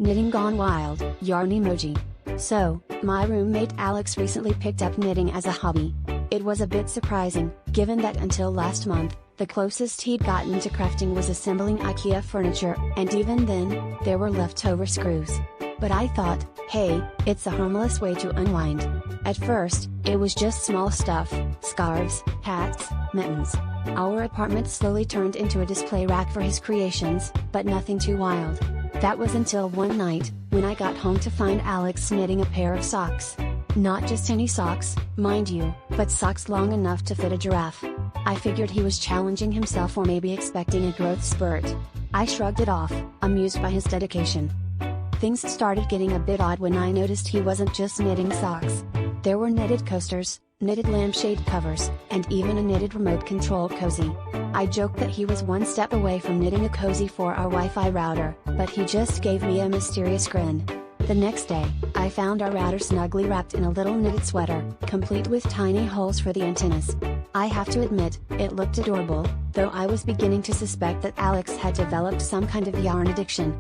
Knitting gone wild, yarn emoji. So, my roommate Alex recently picked up knitting as a hobby. It was a bit surprising, given that until last month, the closest he'd gotten to crafting was assembling IKEA furniture, and even then, there were leftover screws. But I thought, hey, it's a harmless way to unwind. At first, it was just small stuff, scarves, hats, mittens. Our apartment slowly turned into a display rack for his creations, but nothing too wild. That was until one night, when I got home to find Alex knitting a pair of socks. Not just any socks, mind you, but socks long enough to fit a giraffe. I figured he was challenging himself or maybe expecting a growth spurt. I shrugged it off, amused by his dedication. Things started getting a bit odd when I noticed he wasn't just knitting socks. There were knitted coasters, knitted lampshade covers, and even a knitted remote control cozy. I joked that he was one step away from knitting a cozy for our Wi-Fi router, but he just gave me a mysterious grin. The next day, I found our router snugly wrapped in a little knitted sweater, complete with tiny holes for the antennas. I have to admit, it looked adorable, though I was beginning to suspect that Alex had developed some kind of yarn addiction.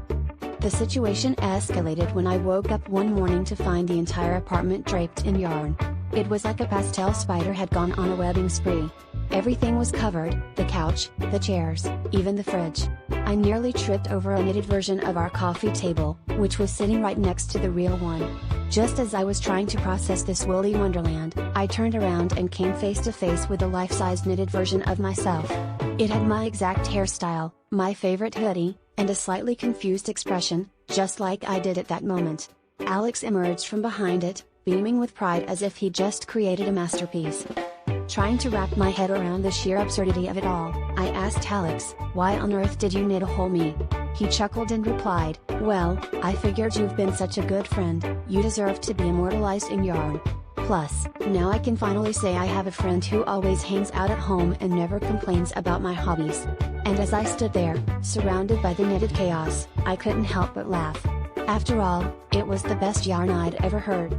The situation escalated when I woke up one morning to find the entire apartment draped in yarn. It was like a pastel spider had gone on a webbing spree. Everything was covered, the couch, the chairs, even the fridge. I nearly tripped over a knitted version of our coffee table, which was sitting right next to the real one. Just as I was trying to process this woolly wonderland, I turned around and came face to face with a life-size knitted version of myself. It had my exact hairstyle, my favorite hoodie, and a slightly confused expression, just like I did at that moment. Alex emerged from behind it, beaming with pride as if he'd just created a masterpiece. Trying to wrap my head around the sheer absurdity of it all, I asked Alex, "Why on earth did you knit a whole me?" He chuckled and replied, "Well, I figured you've been such a good friend, you deserve to be immortalized in yarn. Plus, now I can finally say I have a friend who always hangs out at home and never complains about my hobbies." And as I stood there, surrounded by the knitted chaos, I couldn't help but laugh. After all, it was the best yarn I'd ever heard.